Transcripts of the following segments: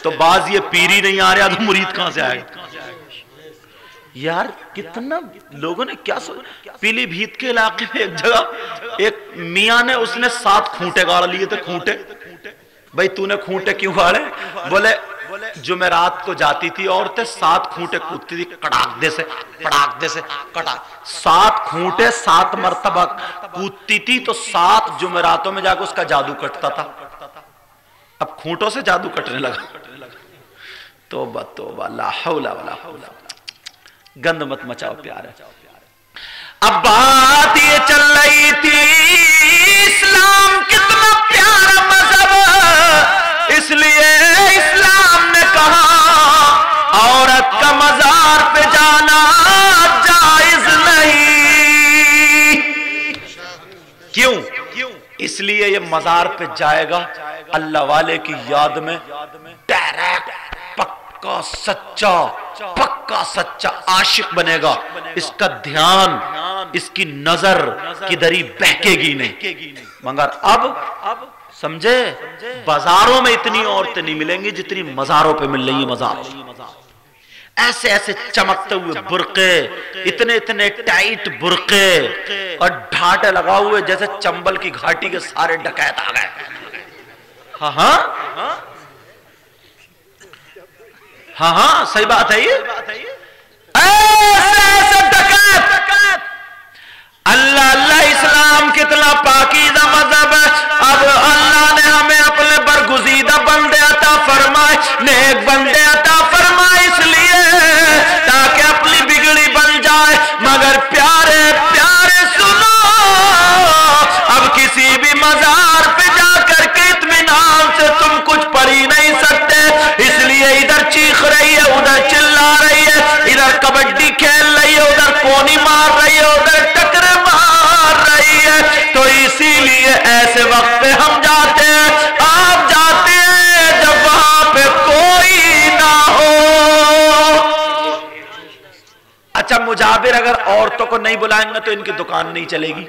तो बाज ये पीरी नहीं आ रहा तो मुरीद कहां से आएगा? यार कितना लोगों ने क्या पीलीभीत के इलाके में एक जगह एक मियां ने उसने 7 खूंटे गाड़ लिए थे। खूंटे, भाई तूने खूंटे क्यों गाड़े? बोले जुमेरात को जाती थी औरतें 7 खूंटे कूदती थी, कड़ाक दे से कड़ाक 7 खूंटे 7 मरतबा कूदती थी तो 7 जुमेरातों में जाकर उसका जादू कटता था। अब खूंटों से जादू कटने लगा। तौबा तौबा, ला हौला वला हौला। गंद मत मचाओ प्यारे। अब बात ये चल रही थी इस्लाम कितना प्यारा मजहब, इसलिए इस्लाम ने कहा औरत का मजार पे जाना जायज नहीं। क्यों? इसलिए ये मजार पे जाएगा अल्लाह वाले की याद में, डायरेक्ट पक्का सच्चा आशिक बनेगा। इसका ध्यान, इसकी नजर किधरी बहकेगी नहीं। मगर अब समझे, बाजारों में इतनी औरतें नहीं मिलेंगी जितनी मजारों पे मिल रही है। मजार ऐसे ऐसे चमकते हुए बुरके, इतने टाइट बुरके और ढाटे लगा हुए जैसे चंबल की घाटी के सारे डकैत आ गए। हाँ, सही बात है ये। ऐसे डकैत। अल्लाह इस्लाम कितना पाकीज़ा मजहब है। अब अल्लाह ने हमें अपने बरगुज़ीदा बंदे अता फरमाए, नेक बंदे अता फरमाए, इसलिए ताकि अपनी बिगड़ी बन जाए। मगर प्यारे प्यारे सुनो, अब किसी भी मजार पे जाकर के इत्मीनान से तुम कुछ पढ़ ही नहीं सकते। इसलिए इधर चीख रही है, उधर चिल्ला रही है, इधर कबड्डी खेल रही है, उधर कोनी मार रही है, उधर टकरे मार रही है। तो इसीलिए ऐसे वक्त पे हम जाते हैं, आप जाते हैं जब वहां पे कोई ना हो। अच्छा, मुजाबिर अगर औरतों को नहीं बुलाएंगे तो इनकी दुकान नहीं चलेगी।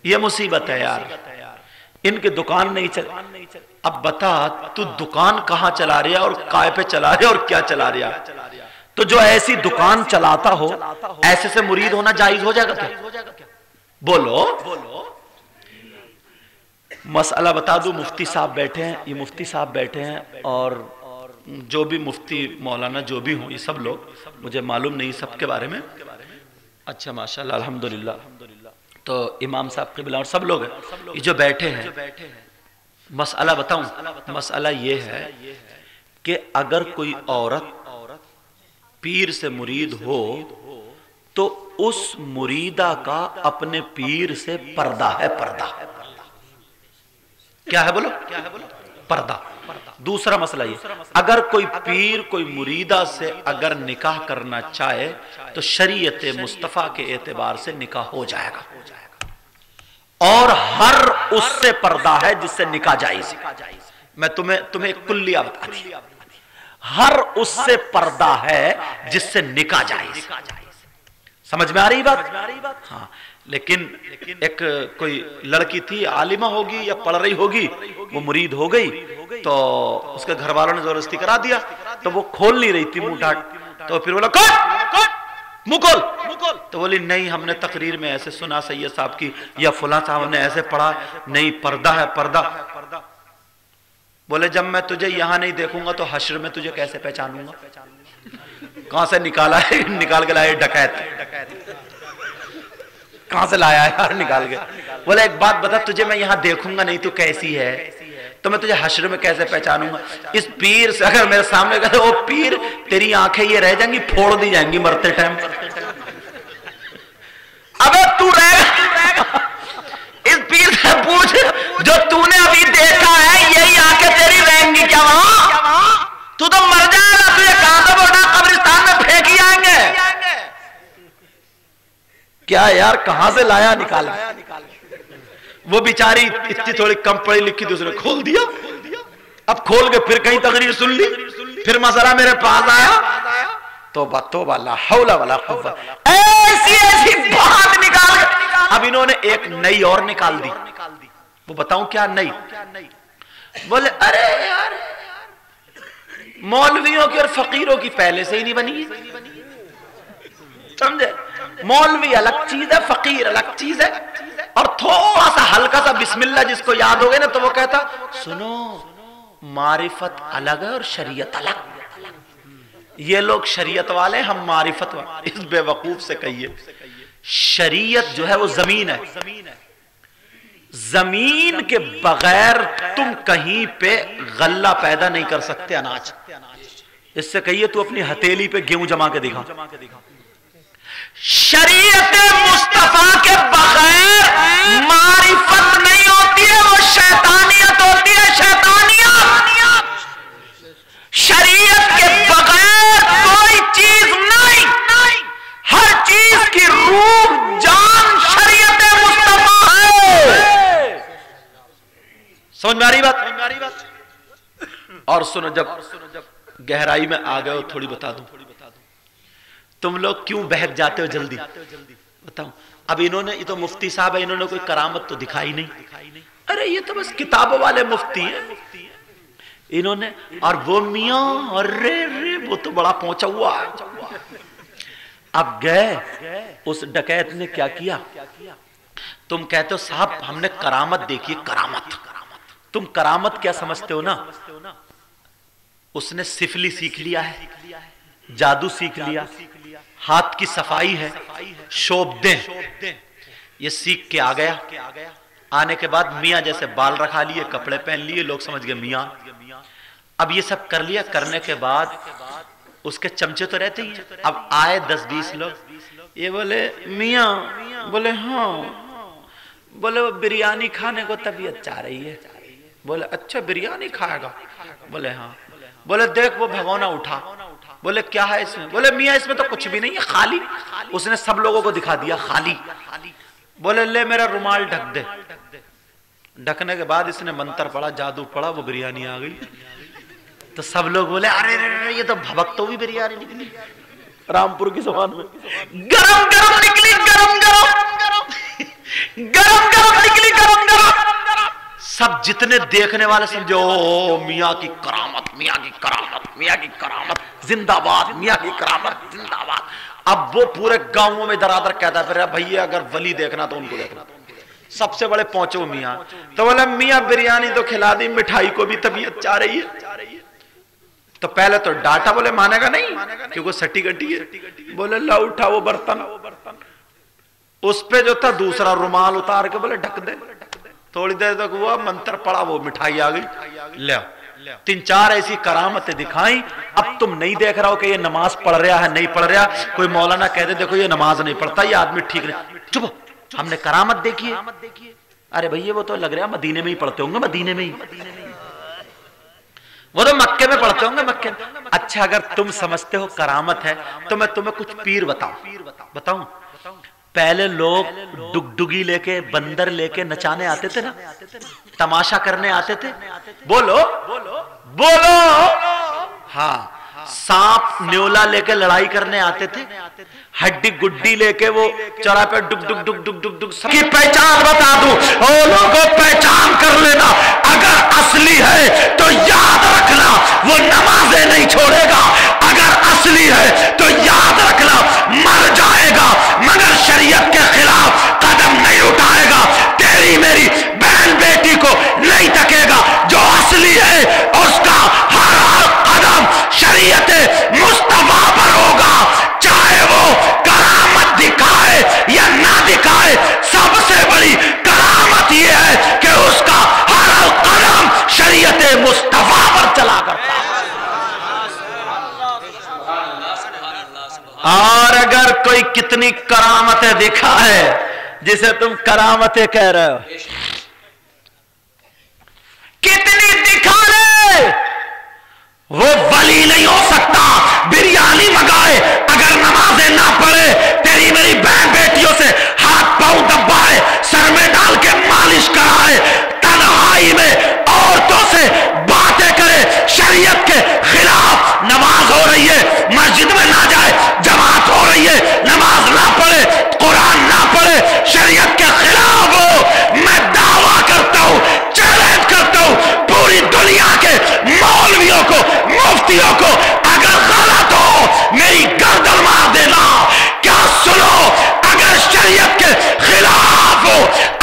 ये मुसीबत है यार, इनकी दुकान नहीं चल। अब बता, तू दुकान कहां चला रहा है और काय पे चला रहा है और क्या चला रहा है? तो जो ऐसी दुकान चलाता हो, ऐसे से मुरीद होना जायज हो जाएगा क्या? बोलो। मसला बता दूं, मुफ्ती साहब बैठे हैं, ये मुफ्ती साहब बैठे हैं और जो भी मुफ्ती मौलाना जो भी हो, ये सब लोग, मुझे मालूम नहीं सबके बारे में। अच्छा माशाल्लाह, अल्हम्दुलिल्लाह। तो इमाम साहब क़िबला और सब लोग हैं, ये जो बैठे हैं। मसला बताऊं, मसला ये है कि अगर कोई औरत पीर से मुरीद हो तो उस मुरीदा का अपने पीर से पर्दा है। पर्दा क्या है? बोलो पर्दा। दूसरा मसला ये, अगर कोई पीर कोई मुरीदा से अगर निकाह करना चाहे तो शरीयत मुस्तफ़ा के एतबार से निकाह हो जाएगा और हर उससे पर्दा है जिससे निकाह जायज। मैं तुम्हें एक कुल्लिया बता दी, हर उससे पर्दा है जिससे निकाह जायज। समझ में आ रही बात? हाँ। लेकिन एक कोई लड़की थी, आलिमा होगी या पढ़ रही होगी, वो मुरीद हो गई तो उसके घर वालों ने जबरदस्ती करा दिया, तो वो खोल नहीं रही थी मुंह ढाट, तो फिर बोला मुंह खोल। तो बोली नहीं, हमने तकरीर में ऐसे सुना सैयद साहब की या फुला साहब ने ऐसे पढ़ा, नहीं पर्दा है पर्दा। बोले जब मैं तुझे यहां नहीं देखूंगा तो हश्र में तुझे कैसे पहचानूंगा? कहां से निकाला है? निकाल के लाए डकैत। कहां से लाया है यार निकाल के? बोले एक बात बता, तुझे मैं यहां देखूंगा नहीं, तू कैसी है, तो मैं तुझे हश्र में कैसे पहचानूंगा? इस पीर से अगर मेरे सामने कहते ओ पीर, तेरी आंखें ये रह जाएंगी, फोड़ दी जाएंगी मरते टाइम। अबे तू रहेगा, इस पीर से पूछ जो तूने अभी देखा है, यही आंखें तेरी रहेंगी क्या वहां? तू तो मर जाएगा, तुझे कहां से बोला कब्रिस्तान में फेंक ही आएंगे। क्या यार, कहां से लाया निकाल? वो बेचारी इतनी थोड़ी कम पढ़ी लिखी थी, उसने खोल दिया। अब खोल के फिर कहीं तकरीर सुन ली, फिर मसला मेरे पास आया, तौबा ला हौला वला कुव्वत, ऐसी बात निकाल। अब इन्होंने एक नई और निकाल दी, वो बताऊं क्या नई? बोले अरे यार मौलवियों की और फकीरों की पहले से ही नहीं बनी है, समझे? मौलवी अलग चीज है, फकीर अलग चीज है। और थोड़ा सा हल्का सा बिस्मिल्लाह जिसको याद हो गया ना, तो वो कहता सुनो मारिफत अलग है और शरीयत अलग। ये लोग शरीयत वाले, हम मारिफत वाले। इस बेवकूफ से कहिए शरीयत जो है वो जमीन है, जमीन के बगैर तुम कहीं पे गल्ला पैदा नहीं कर सकते, अनाज। इससे कहिए तू अपनी हथेली पे गेहूं जमा के दिखा। शरीयत मुस्तफा के बगैर मारिफत नहीं होती है, वो शैतानियत होती है, शैतानियत। शरीयत के बगैर कोई चीज नहीं, हर चीज की रूह जान शरीयत मुस्तफा है। समझ में आ रही बात? और सुनो, जब गहराई में आ गए हो थोड़ी बता दूं, तुम लोग क्यों बहक जाते हो जल्दी? बताओ। अब इन्होंने, ये तो मुफ्ती साहब है, इन्होंने कोई करामत तो दिखाई नहीं। अरे ये तो बस किताबों वाले मुफ्ती हैं इन्होंने। और वो मियां, अरे रे वो तो बड़ा पहुंचा हुआ है। अब गए, उस डकैत ने क्या किया? तुम कहते हो साहब हमने करामत देखी। करामत, तुम करामत क्या समझते हो ना? उसने सिफली सीख लिया है, जादू सीख लिया, हाथ की सफाई है, शोबदें ये सीख के आ गया। आने के बाद मियां जैसे बाल रखा लिए, कपड़े पहन लिए, लोग समझ गए मियां। अब ये सब कर लिया, करने के बाद उसके चमचे तो रहते ही। अब आए 10-20 लोग, ये बोले मियां, बोले हाँ, बोले वो बिरयानी खाने को तबीयत चाह रही है। बोले अच्छा बिरयानी खाएगा? बोले हाँ। बोले देख वो भगोना उठा। बोले क्या है इसमें? बोले मियां इसमें तो कुछ भी नहीं है, खाली। उसने सब लोगों को दिखा दिया खाली। बोले ले मेरा रुमाल ढक दे। ढकने के बाद इसने मंत्र पढ़ा, जादू पढ़ा, वो बिरयानी आ गई। तो सब लोग बोले अरे रे ये तो भबक तो भी बिरयानी निकली, रामपुर की जुबान में गरम गरम निकली, गरम गरम गरम गरम निकली, गरम गरम। सब जितने देखने वाले समझो मियां की करामत, मियां की करामत, मियां की करामत जिंदाबाद, मियां की करामत जिंदाबाद। अब वो पूरे गांवों में दरादर कहता फिर भैया अगर वली देखना तो उनको देखना। सबसे बड़े पहुंचे वो मियां, तो बोला मियां बिरयानी तो खिला दी, मिठाई को भी तबीयत चाह रही है। तो पहले तो डांटा, बोले मानेगा नहीं क्योंकि सटी गटी है। बोले ला उठा वो बर्तन, उस पे जो था दूसरा रुमाल उतार के बोले ढक दे। थोड़ी देर तक हुआ, मंत्र पड़ा, वो मिठाई आ गई। ले 3-4 ऐसी करामतें दिखाई। अब तुम नहीं देख रहा हो कि ये नमाज पढ़ रहा है नहीं पढ़ रहा। कोई मौलाना कह दे देखो ये नमाज नहीं पढ़ता, ये आदमी ठीक नहीं, चुप, हमने करामत देखी है। अरे भैया वो तो लग रहा है मदीने में ही पढ़ते होंगे, मदीने में ही, वो तो मक्के में पढ़ते होंगे, मक्के में। अच्छा अगर तुम समझते हो करामत है तो मैं तुम्हें कुछ पीर बताऊं। पहले लोग डुगडुगी लेके, बंदर लेके नचाने आते थे ना, तमाशा करने आते थे। बोलो बोलो हाँ। सांप न्योला लेके लड़ाई करने आते थे, हड्डी गुड्डी लेके वो चौराहे पे डुग डुग डुग डुग डुग डुग। सबकी पहचान बता दूं, ओ लोगों पहचान कर लेना, अगर असली है तो याद रखना वो नमाजें नहीं छोड़ेगा, अगर असली है तो याद रखना मर जाएगा मगर शरीयत के खिलाफ कदम नहीं उठाएगा। तेरी मेरी बहन बेटी को नहीं तकेगा। जो असली है उसका हर कदम शरीयत मुस्तफा पर होगा, चाहे वो करामत दिखाए या ना दिखाए। सबसे बड़ी करामत यह है कि उसका हर कदम शरीयत मुस्तफा पर चला करता है। और अगर कोई कितनी करामतें दिखाए जिसे तुम करामतें कह रहे हो, कितनी दिखा ले, वो वली नहीं हो सकता। बिरयानी मंगाए अगर नमाजें ना पढ़े, तेरी मेरी बहन बेटियों से हाथ पांव दबाए, सर में डाल के मालिश कराए, तन्हाई में औरतों से बातें करे, शरीयत के खिलाफ नमाज हो रही है, मस्जिद में ना जाए, जमात हो रही है, नमाज ना पढ़े, कुरान ना पढ़े, शरीयत के खिलाफ हो। मैं दावा करता हूं, चैलेंज करता हूं, पूरी दुनिया के मौलवियों को, मुफ्ती मोहब्बतियों को अगर गलत हो मेरी गर्दन मार देना। क्या सुनो, अगर शरीयत के खिलाफ हो,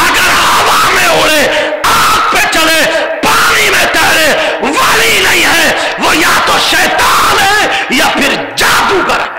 अगर हवा में उड़े, आग पे चले, पानी में तैरे, वली नहीं है वो, या तो शैतान है या फिर जादूगर है।